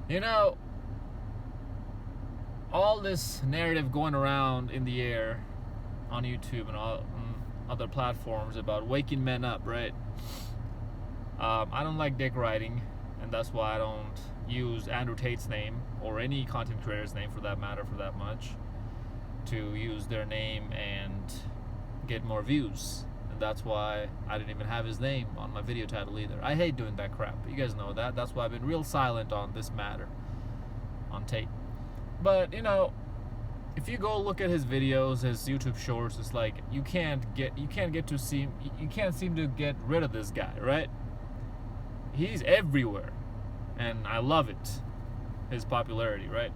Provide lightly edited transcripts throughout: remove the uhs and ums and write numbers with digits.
You know, all this narrative going around in the air on YouTube and all other platforms about waking men up, right? I don't like dick riding, and that's why I don't use Andrew Tate's name or any content creator's name for that matter, for that much, to use their name and get more views. And that's why I didn't even have his name on my video title either. I hate doing that crap. You guys know that. That's why I've been real silent on this matter on Tate. But you know, if you go look at his videos, his YouTube shorts, it's like you can't seem to get rid of this guy, right? He's everywhere, and I love it. His popularity, right?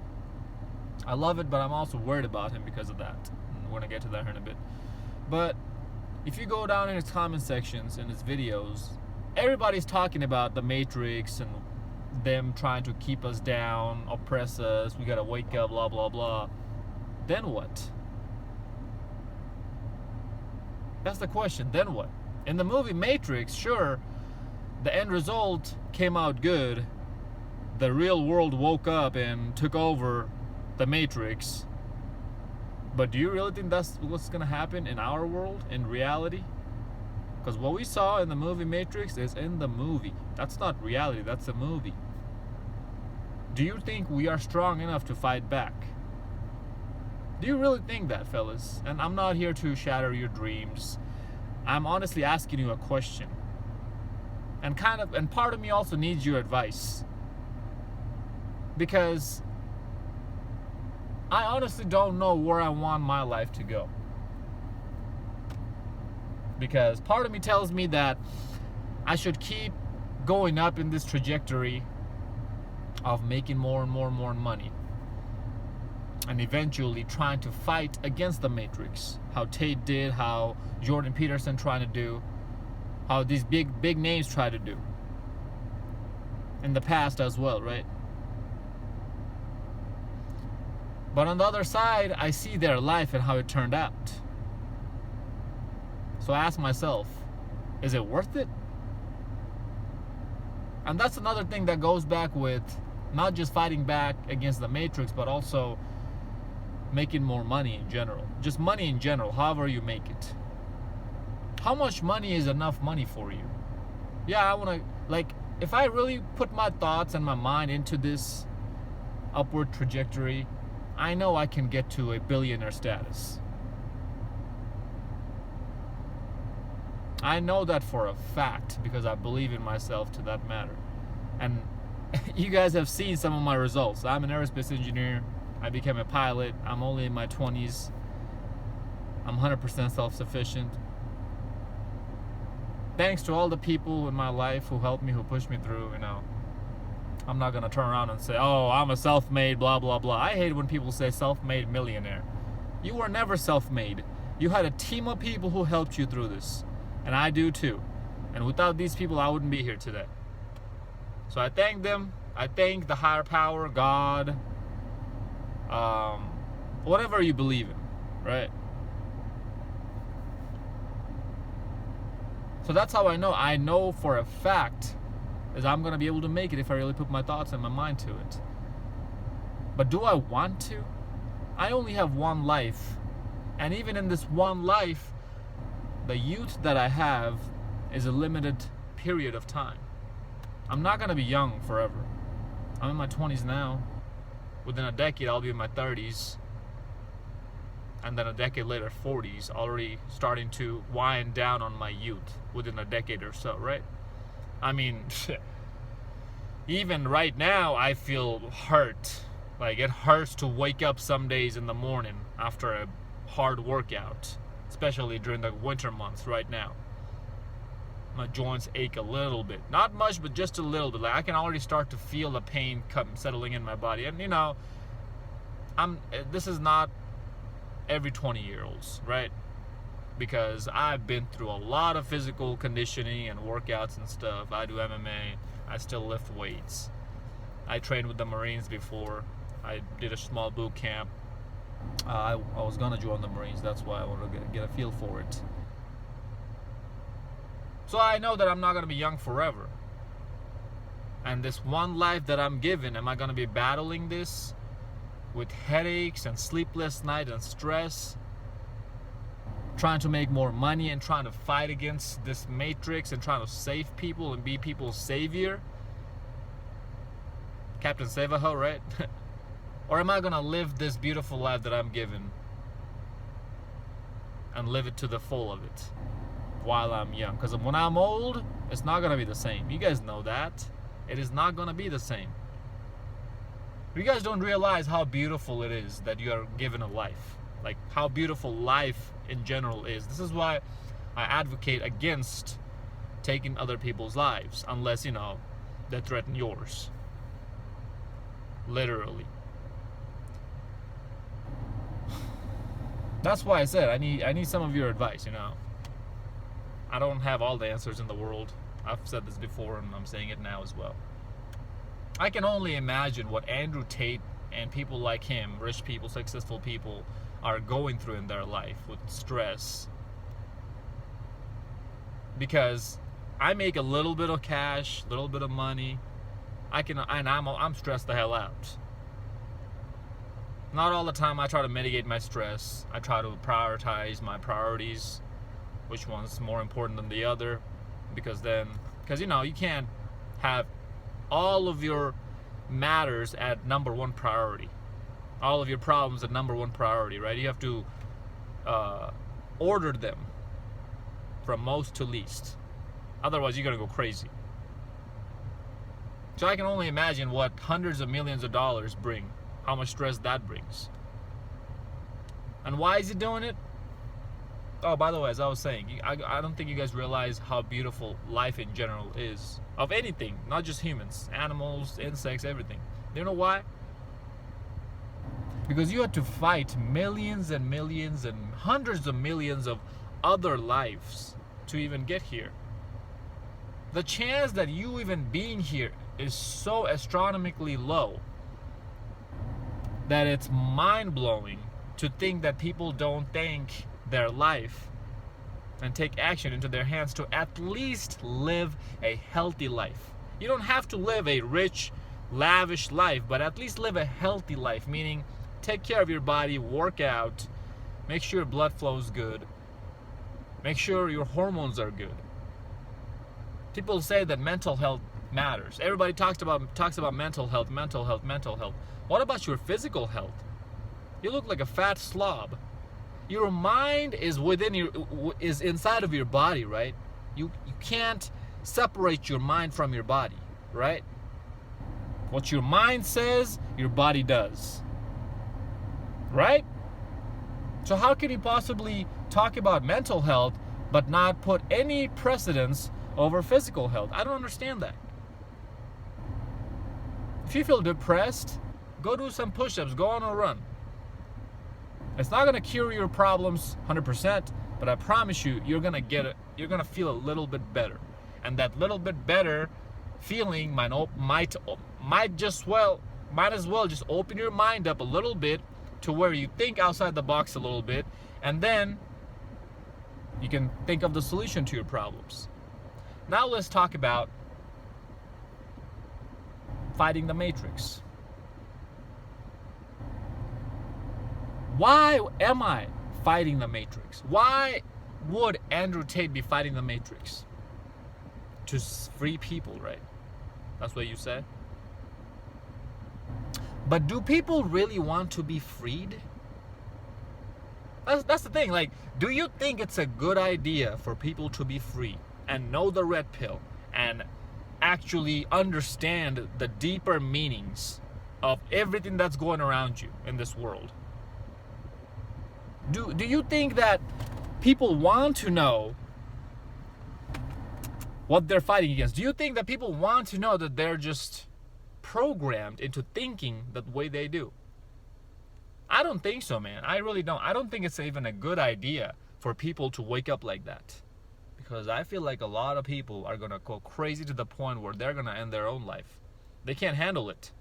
I love it, but I'm also worried about him because of that. And we're gonna get to that here in a bit. But if you go down in his comment sections in his videos, everybody's talking about the Matrix and them trying to keep us down, oppress us, we gotta wake up, blah blah blah. Then what? That's the question. Then what? In the movie Matrix, sure, the end result came out good. The real world woke up and took over the Matrix. But do you really think that's what's gonna happen in our world, in reality? Because what we saw in the movie Matrix is in the movie. That's not reality, that's a movie. Do you think we are strong enough to fight back? Do you really think that, fellas? And I'm not here to shatter your dreams. I'm honestly asking you a question. And part of me also needs your advice. Because I honestly don't know where I want my life to go. Because part of me tells me that I should keep going up in this trajectory of making more and more and more money, and eventually trying to fight against the Matrix. How Tate did, how Jordan Peterson trying to do, how these big names try to do in the past as well, right? But on the other side, I see their life and how it turned out. So I ask myself, is it worth it? And that's another thing that goes back with not just fighting back against the Matrix, but also making more money in general. Just money in general, however you make it. How much money is enough money for you? Yeah, I want to, if I really put my thoughts and my mind into this upward trajectory, I know I can get to a billionaire status. I know that for a fact because I believe in myself to that matter. And you guys have seen some of my results. I'm an aerospace engineer. I became a pilot. I'm only in my 20s. I'm 100% self-sufficient. Thanks to all the people in my life who helped me, who pushed me through, you know. I'm not going to turn around and say, oh, I'm a self-made, blah, blah, blah. I hate when people say self-made millionaire. You were never self-made. You had a team of people who helped you through this. And I do too. And without these people, I wouldn't be here today. So I thank them. I thank the higher power, God, whatever you believe in, right? So that's how I know. I know for a fact is I'm going to be able to make it if I really put my thoughts and my mind to it. But do I want to? I only have one life. And even in this one life, the youth that I have is a limited period of time. I'm not going to be young forever. I'm in my 20s now. Within a decade, I'll be in my 30s. And then a decade later, 40s, already starting to wind down on my youth within a decade or so, right? I mean, even right now, I feel hurt. Like, it hurts to wake up some days in the morning after a hard workout, especially during the winter months right now. My joints ache a little bit. Not much, but just a little bit. Like, I can already start to feel the pain settling in my body. And, you know, this is not every 20-year-olds, right? Because I've been through a lot of physical conditioning and workouts and stuff. I do MMA. I still lift weights. I trained with the Marines before. I did a small boot camp. I was gonna join the Marines. That's why I want to get a feel for it. So I know that I'm not gonna be young forever. And this one life that I'm given, am I going to be battling this with headaches and sleepless nights and stress, trying to make more money and trying to fight against this matrix and trying to save people and be people's savior? Captain Save-A-Ho, right? Or am I going to live this beautiful life that I'm given and live it to the full of it while I'm young? Because when I'm old, it's not going to be the same. You guys know that. It is not going to be the same. You guys don't realize how beautiful it is that you are given a life. Like how beautiful life in general is. This is why I advocate against taking other people's lives, unless, they threaten yours. Literally. That's why I said I need some of your advice, I don't have all the answers in the world. I've said this before and I'm saying it now as well. I can only imagine what Andrew Tate and people like him, rich people, successful people, are going through in their life with stress. Because I make a little bit of cash, a little bit of money. I'm stressed the hell out. Not all the time I try to mitigate my stress. I try to prioritize my priorities, which one's more important than the other, because you can't have all of your matters at number one priority, all of your problems at number one priority, right? You have to order them from most to least, otherwise you're gonna go crazy. So I can only imagine what hundreds of millions of dollars bring, how much stress that brings. And why is he doing it? Oh, by the way, as I was saying, I don't think you guys realize how beautiful life in general is. Of anything, not just humans, animals, insects, everything. Do you know why? Because you had to fight millions and millions and hundreds of millions of other lives to even get here. The chance that you even being here is so astronomically low that it's mind-blowing to think that people don't think their life and take action into their hands to at least live a healthy life. You don't have to live a rich, lavish life, but at least live a healthy life, meaning take care of your body, work out, make sure your blood flow is good, make sure your hormones are good. People say that mental health matters. Everybody talks about mental health. What about your physical health? You look like a fat slob. Your mind is is inside of your body, right? You can't separate your mind from your body, right? What your mind says, your body does. Right? So how can you possibly talk about mental health but not put any precedence over physical health? I don't understand that. If you feel depressed, go do some push-ups, go on a run. It's not going to cure your problems 100%, but I promise you, you're going to feel a little bit better. And that little bit better feeling might as well just open your mind up a little bit to where you think outside the box a little bit, and then you can think of the solution to your problems. Now let's talk about fighting the matrix. Why am I fighting the matrix? Why would Andrew Tate be fighting the matrix? To free people, right? That's what you said. But do people really want to be freed? That's the thing. Like, do you think it's a good idea for people to be free and know the red pill and actually understand the deeper meanings of everything that's going around you in this world? Do you think that people want to know what they're fighting against? Do you think that people want to know that they're just programmed into thinking the way they do? I don't think so, man. I really don't. I don't think it's even a good idea for people to wake up like that. Because I feel like a lot of people are going to go crazy to the point where they're going to end their own life. They can't handle it.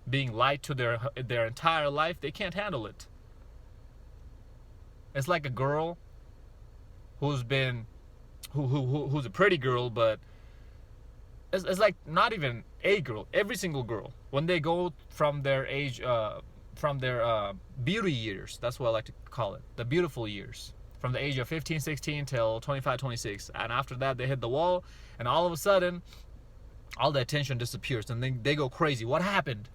Being lied to their entire life, they can't handle it. It's like a girl who's a pretty girl, but it's like not even a girl, every single girl, when they go from their age, from their beauty years, that's what I like to call it, the beautiful years, from the age of 15, 16 till 25, 26, and after that they hit the wall, and all of a sudden all the attention disappears, and then they go crazy. What happened?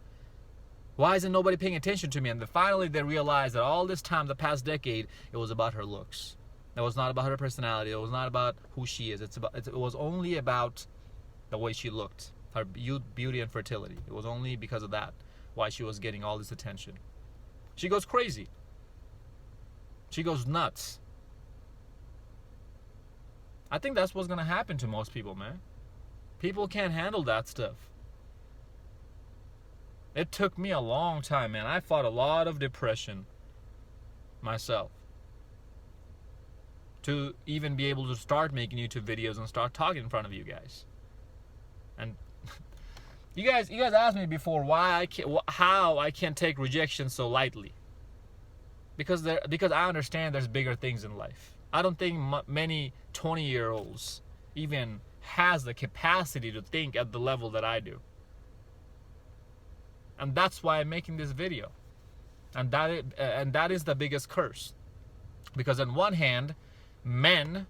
Why isn't nobody paying attention to me? And then finally they realize that all this time, the past decade, it was about her looks. It was not about her personality. It was not about who she is. It was only about the way she looked, her beauty and fertility. It was only because of that why she was getting all this attention. She goes crazy. She goes nuts. I think that's what's going to happen to most people, man. People can't handle that stuff. It took me a long time, man. I fought a lot of depression myself to even be able to start making YouTube videos and start talking in front of you guys. And you guys asked me before how I can't take rejection so lightly. Because I understand there's bigger things in life. I don't think many 20-year-olds even has the capacity to think at the level that I do. And that's why I'm making this video. And that is the biggest curse. Because on one hand, men,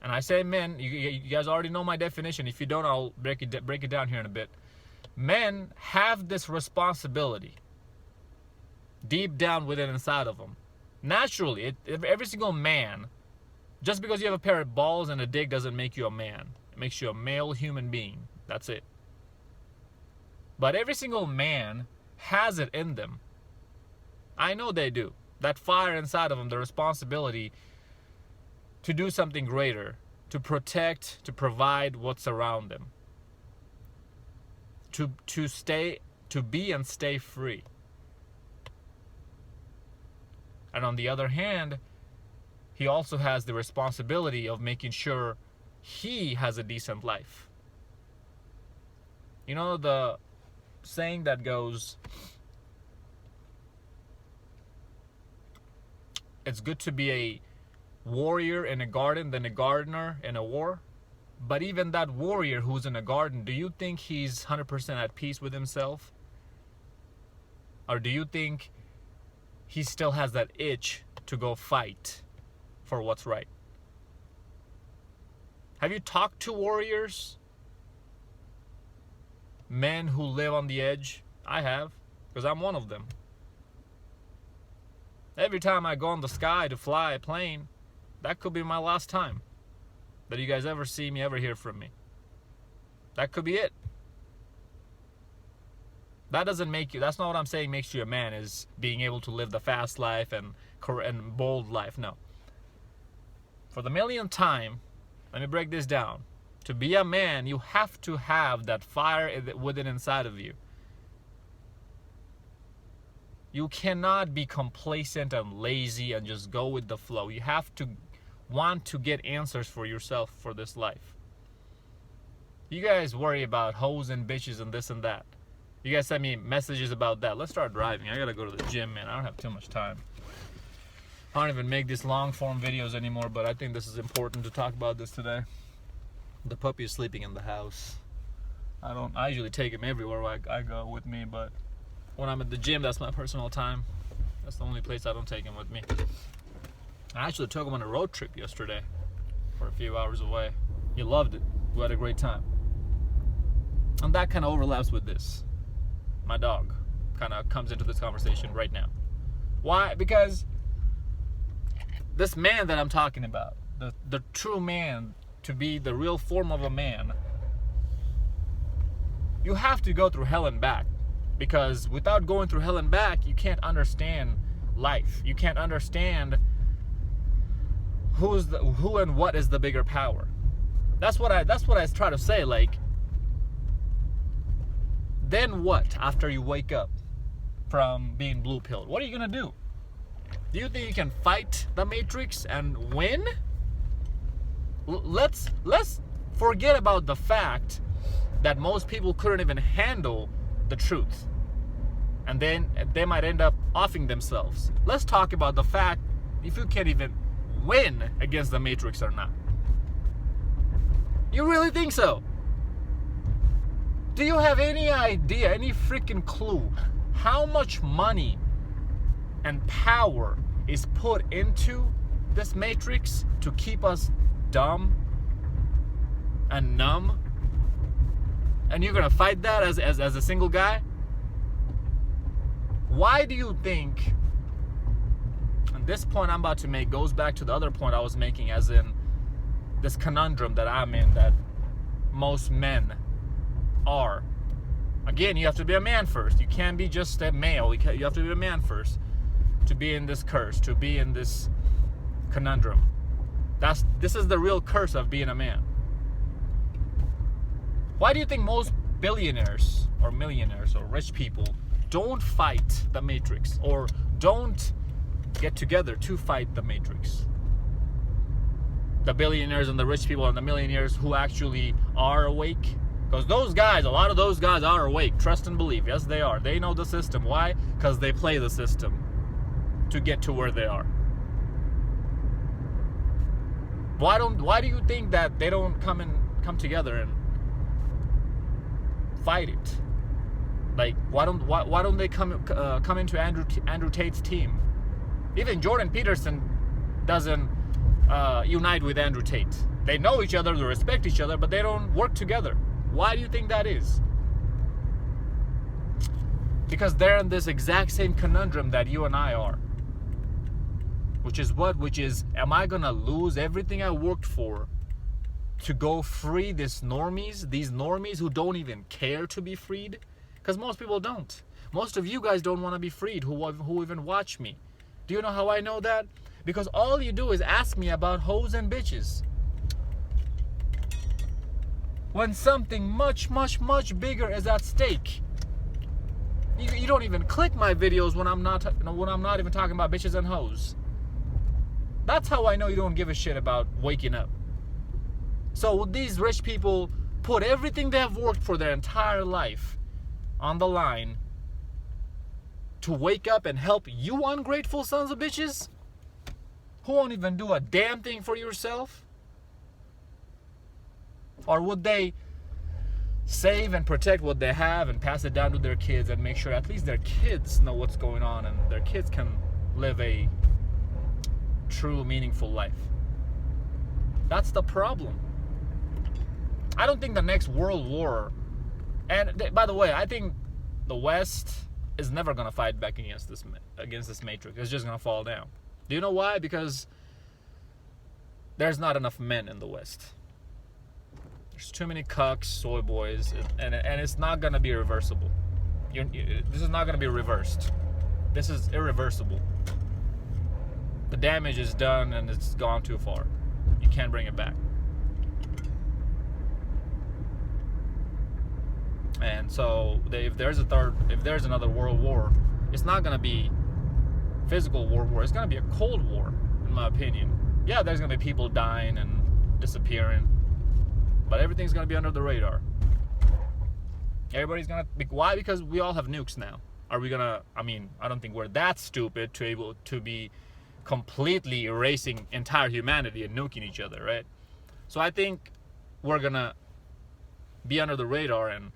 and I say men, you guys already know my definition. If you don't, I'll break it down here in a bit. Men have this responsibility deep down within inside of them. Naturally, every single man, just because you have a pair of balls and a dick doesn't make you a man. It makes you a male human being. That's it. But every single man has it in them. I know they do. That fire inside of them, the responsibility to do something greater, to protect, to provide what's around them. To be and stay free. And on the other hand, he also has the responsibility of making sure he has a decent life. You know the saying that goes, it's good to be a warrior in a garden than a gardener in a war. But even that warrior who's in a garden, do you think he's 100% at peace with himself? Or do you think he still has that itch to go fight for what's right? Have you talked to warriors? Men who live on the edge? I have, because I'm one of them. Every time I go in the sky to fly a plane, that could be my last time that you guys ever see me, ever hear from me. That could be it. That doesn't make you, that's not what I'm saying makes you a man, is being able to live the fast life and bold life. No. For the millionth time, let me break this down. To be a man, you have to have that fire within inside of you. You cannot be complacent and lazy and just go with the flow. You have to want to get answers for yourself for this life. You guys worry about hoes and bitches and this and that. You guys send me messages about that. Let's start driving. I gotta go to the gym, man. I don't have too much time. I don't even make these long form videos anymore, but I think this is important to talk about this today. The puppy is sleeping in the house. I usually take him everywhere I go with me, but when I'm at the gym, that's my personal time. That's the only place I don't take him with me. I actually took him on a road trip yesterday for a few hours away. He loved it. We had a great time. And that kind of overlaps with this. My dog kind of comes into this conversation right now. Why? Because this man that I'm talking about, the true man, to be the real form of a man, you have to go through hell and back. Because without going through hell and back, you can't understand life. You can't understand who and what is the bigger power. That's what I try to say. Like, then what after you wake up from being blue pilled? What are you gonna do? Do you think you can fight the Matrix and win? Let's forget about the fact that most people couldn't even handle the truth, and then they might end up offing themselves. Let's talk about the fact if you can't even win against the Matrix or not. You really think so? Do you have any idea, any freaking clue how much money and power is put into this matrix to keep us dumb and numb? And you're gonna fight that as a single guy? Why do you think, and this point I'm about to make goes back to the other point I was making, as in this conundrum that I'm in, that most men are. Again, you have to be a man first. You can't be just a male. You have to be a man first to be in this curse, to be in this conundrum. This is the real curse of being a man. Why do you think most billionaires or millionaires or rich people don't fight the matrix, or don't get together to fight the matrix? The billionaires and the rich people and the millionaires who actually are awake. Because those guys, a lot of those guys are awake. Trust and believe. Yes, they are. They know the system. Why? Because they play the system to get to where they are. Why do you think that they don't come together and fight it? Like, why don't they come into Andrew Tate's team? Even Jordan Peterson doesn't unite with Andrew Tate. They know each other, they respect each other, but they don't work together. Why do you think that is? Because they're in this exact same conundrum that you and I are. Which is, am I gonna lose everything I worked for to go free these normies who don't even care to be freed? Because most people don't. Most of you guys don't want to be freed who even watch me. Do you know how I know that? Because all you do is ask me about hoes and bitches. When something much, much, much bigger is at stake. You don't even click my videos when I'm not even talking about bitches and hoes. That's how I know you don't give a shit about waking up. So these rich people put everything they have worked for their entire life on the line to wake up and help you ungrateful sons of bitches who won't even do a damn thing for yourself? Or would they save and protect what they have and pass it down to their kids and make sure at least their kids know what's going on and their kids can live a true, meaningful life? That's the problem. I don't think the next world war, and by the way, I think the West is never going to fight back against this matrix. It's just going to fall down. Do you know why? Because there's not enough men in the West. There's too many cucks, soy boys, and it's not going to be reversible. This is not going to be reversed. This is irreversible. The damage is done and it's gone too far. You can't bring it back. And so if there's another world war, it's not going to be physical world war. It's going to be a cold war, in my opinion. Yeah, there's going to be people dying and disappearing, but everything's going to be under the radar. Everybody's going to... Why? Because we all have nukes now. Are we going to... I don't think we're that stupid to be completely erasing entire humanity and nuking each other, right? So I think we're going to be under the radar and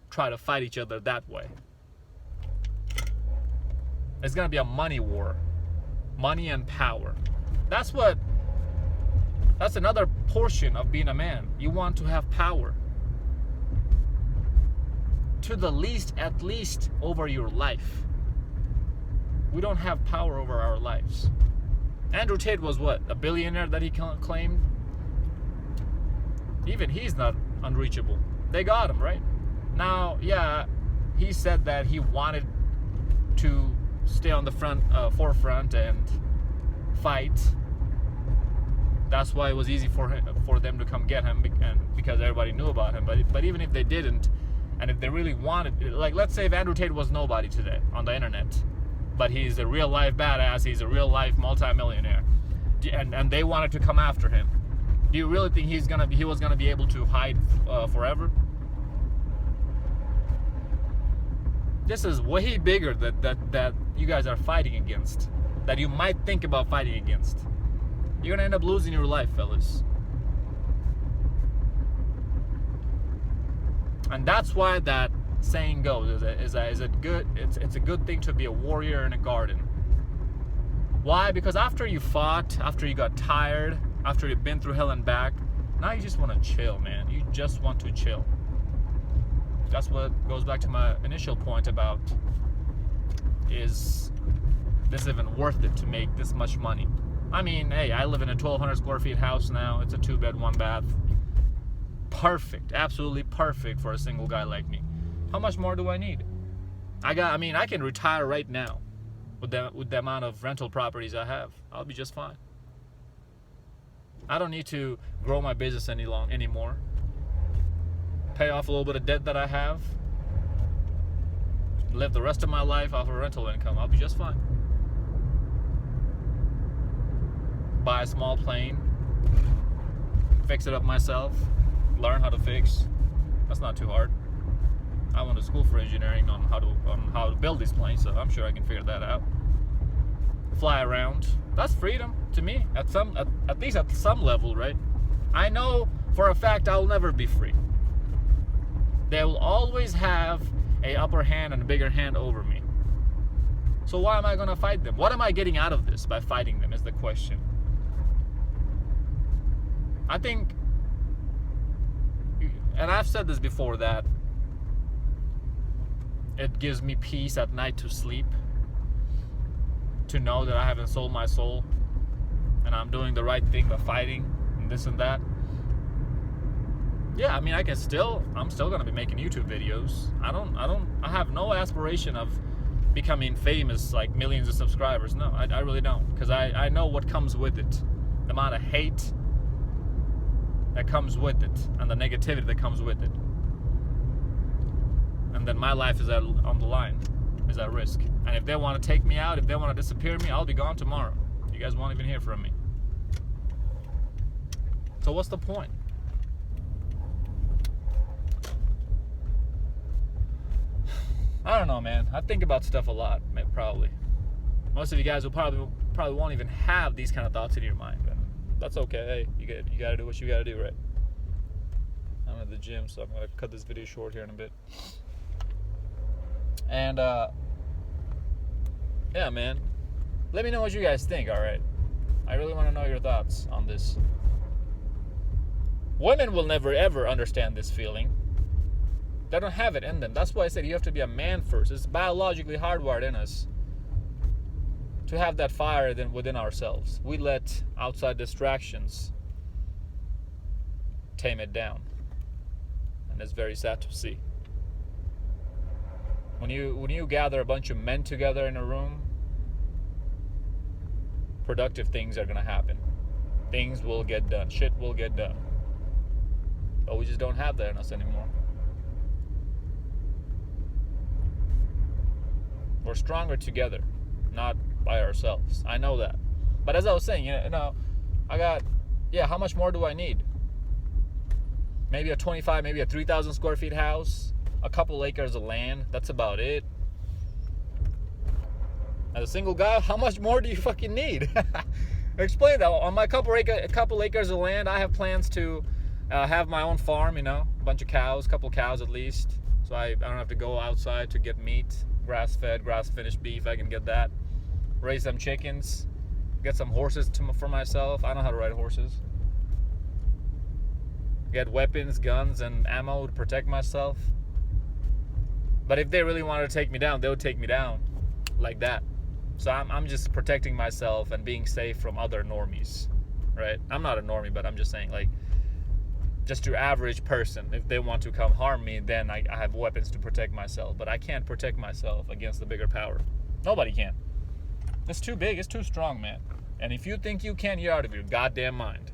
try to fight each other that way. It's going to be a money war. Money and power. That's another portion of being a man. You want to have power. To the least, at least over your life. We don't have power over our lives. Andrew Tate was what? A billionaire that he claimed? Even he's not unreachable. They got him, right? Now, yeah, he said that he wanted to stay on the forefront and fight. That's why it was easy for them to come get him, because everybody knew about him. But even if they didn't, and if they really wanted, like, let's say if Andrew Tate was nobody today on the internet, but he's a real life badass, he's a real life multimillionaire, and they wanted to come after him, do you really think he was gonna be able to hide forever? This is way bigger that you guys are fighting against, that you might think about fighting against. You're gonna end up losing your life, fellas. And that's why that saying goes: is it good? It's a good thing to be a warrior in a garden. Why? Because after you fought, after you got tired, after you've been through hell and back, now you just want to chill, man. You just want to chill. That's what goes back to my initial point about, is this even worth it to make this much money? I mean, hey, I live in a 1,200 square feet house now. It's a 2-bed, 1-bath. Perfect, absolutely perfect for a single guy like me. How much more do I need? I can retire right now with the amount of rental properties I have. I'll be just fine. I don't need to grow my business anymore. Pay off a little bit of debt that I have. Live the rest of my life off of rental income. I'll be just fine. Buy a small plane. Fix it up myself. Learn how to fix. That's not too hard. I went to school for engineering on how to build these planes, so I'm sure I can figure that out. Fly around. That's freedom to me, at least at some level, right? I know for a fact I'll never be free. They will always have a upper hand and a bigger hand over me. So why am I going to fight them? What am I getting out of this by fighting them is the question. I think, and I've said this before, that it gives me peace at night to sleep, to know that I haven't sold my soul and I'm doing the right thing by fighting and this and that. Yeah, I mean, I'm still gonna be making YouTube videos. I have no aspiration of becoming famous, like millions of subscribers. No, I really don't, because I know what comes with it, the amount of hate that comes with it and the negativity that comes with it. And then my life is on the line, is at risk. And if they want to take me out, if they want to disappear me, I'll be gone tomorrow. You guys won't even hear from me. So what's the point? I don't know, man. I think about stuff a lot, probably. Most of you guys will probably won't even have these kind of thoughts in your mind, but that's okay. Hey, you gotta do what you gotta do, right? I'm at the gym, so I'm gonna cut this video short here in a bit. And yeah, man, let me know what you guys think. All right, I really want to know your thoughts on this. Women will never ever understand this feeling. They don't have it in them. That's why I said you have to be a man first. It's biologically hardwired in us to have that fire within ourselves. We let outside distractions tame it down, and it's very sad to see. When you gather a bunch of men together in a room, productive things are gonna happen. Things will get done. Shit will get done. But we just don't have that in us anymore. We're stronger together, not by ourselves. I know that. But as I was saying, how much more do I need? Maybe a 25, maybe a 3,000 square feet house, a couple acres of land. That's about it. As a single guy, how much more do you fucking need? Explain that. On my couple acres of land, I have plans to have my own farm, a bunch of cows, couple cows at least. So I don't have to go outside to get meat. Grass-fed, grass-finished beef, I can get that. Raise some chickens. Get some horses for myself. I know how to ride horses. Get weapons, guns, and ammo to protect myself. But if they really wanted to take me down, they would take me down like that. So I'm just protecting myself and being safe from other normies, right? I'm not a normie, but I'm just saying, like, just your average person, if they want to come harm me, then I have weapons to protect myself. But I can't protect myself against the bigger power. Nobody can. It's too big. It's too strong, man. And if you think you can, you're out of your goddamn mind.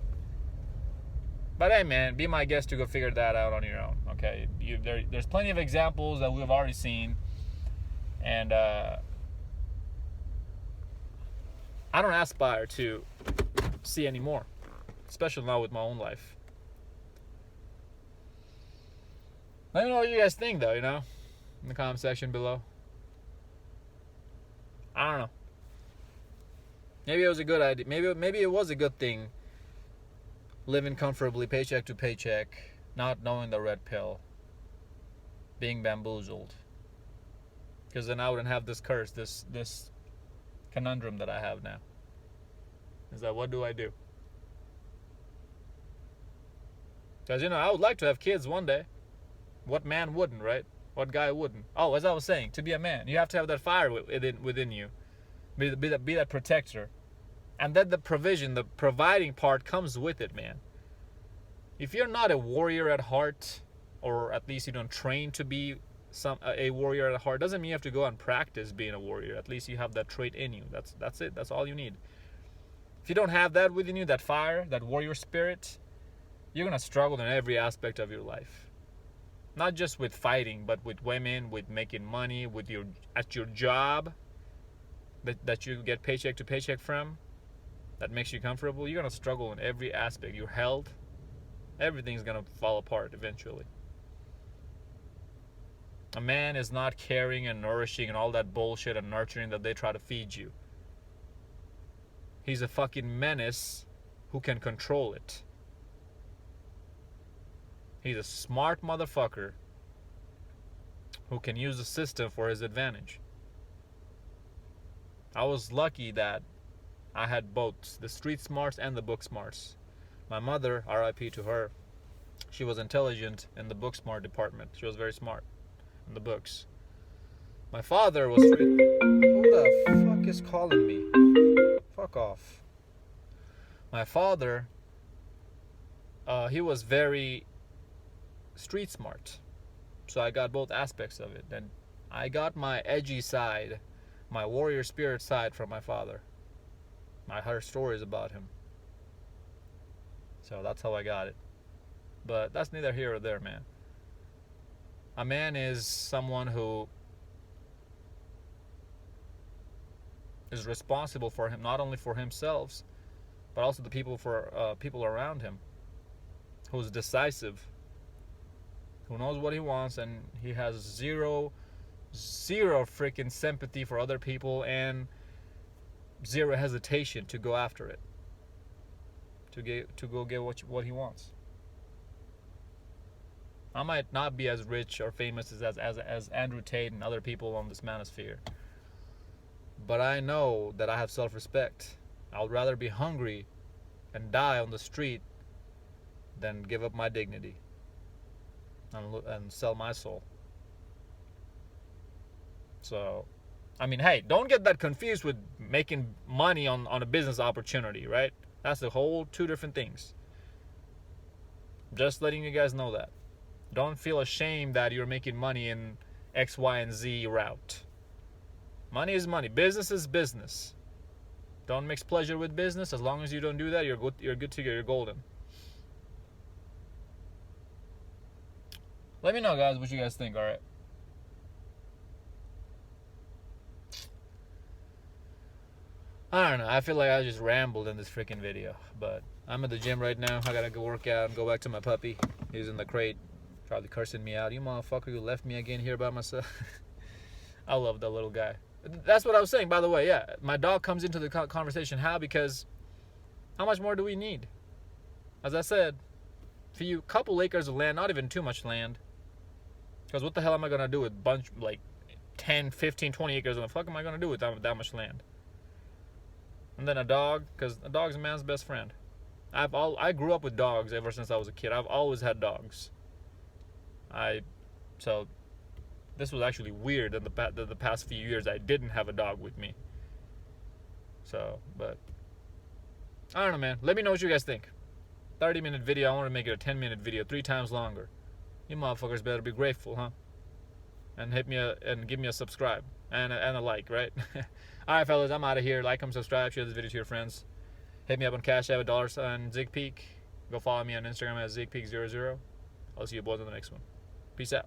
But hey, man, be my guest to go figure that out on your own, okay? There's plenty of examples that we've already seen. And I don't aspire to see any more, especially now with my own life. Let me know what you guys think, though, in the comment section below. I don't know. Maybe it was a good idea. Maybe it was a good thing living comfortably paycheck to paycheck, not knowing the red pill. being bamboozled. Because then I wouldn't have this curse, this conundrum that I have now. Is that what do I do? Because, I would like to have kids one day. What man wouldn't, right? What guy wouldn't? Oh, as I was saying, to be a man, you have to have that fire within you. Be that protector. And then the provision, the providing part comes with it, man. If you're not a warrior at heart, or at least you don't train to be a warrior at heart, doesn't mean you have to go and practice being a warrior. At least you have that trait in you. That's it. That's all you need. If you don't have that within you, that fire, that warrior spirit, you're going to struggle in every aspect of your life. Not just with fighting, but with women, with making money, at your job that you get paycheck to paycheck from, that makes you comfortable. You're going to struggle in every aspect. Your health, everything's going to fall apart eventually. A man is not caring and nourishing and all that bullshit and nurturing that they try to feed you. He's a fucking menace who can control it. He's a smart motherfucker who can use the system for his advantage. I was lucky that I had both the street smarts and the book smarts. My mother, RIP to her, she was intelligent in the book smart department. She was very smart in the books. My father was street... Who the fuck is calling me? Fuck off. My father, he was very street smart. So I got both aspects of it. And I got my edgy side, my warrior spirit side from my father. I heard stories about him. So that's how I got it. But that's neither here or there, man. A man is someone who is responsible for him, not only for himself, but also the people around him. Who's decisive, who knows what he wants, and he has zero freaking sympathy for other people and zero hesitation to go after it, to go get what he wants. I might not be as rich or famous as Andrew Tate and other people on this manosphere, but I know that I have self-respect. I would rather be hungry and die on the street than give up my dignity and sell my soul. So, I mean, hey, don't get that confused with making money on a business opportunity, right? That's a whole two different things. Just letting you guys know that. Don't feel ashamed that you're making money in X, Y, and Z route. Money is money. Business is business. Don't mix pleasure with business. As long as you don't do that, you're good to go. You're golden. Let me know, guys, what you guys think, alright? I don't know. I feel like I just rambled in this freaking video. But I'm at the gym right now. I gotta go work out and go back to my puppy. He's in the crate, probably cursing me out. You motherfucker, you left me again here by myself. I love that little guy. That's what I was saying, by the way. Yeah, my dog comes into the conversation. How? Because how much more do we need? As I said, for you, couple acres of land, not even too much land. Because what the hell am I going to do with like 10, 15, 20 acres? What the fuck am I going to do with that much land? And then a dog, because a dog's a man's best friend. I grew up with dogs ever since I was a kid. I've always had dogs. So this was actually weird that the past few years I didn't have a dog with me. So, but I don't know, man. Let me know what you guys think. 30-minute video. I want to make it a 10-minute video, 3 times longer. You motherfuckers better be grateful, huh? And and give me a subscribe and a like, right? All right, fellas, I'm out of here. Like, comment, subscribe, share this video to your friends. Hit me up on Cash App at $ZigPeak. Go follow me on Instagram at ZigPeak00. I'll see you boys on the next one. Peace out.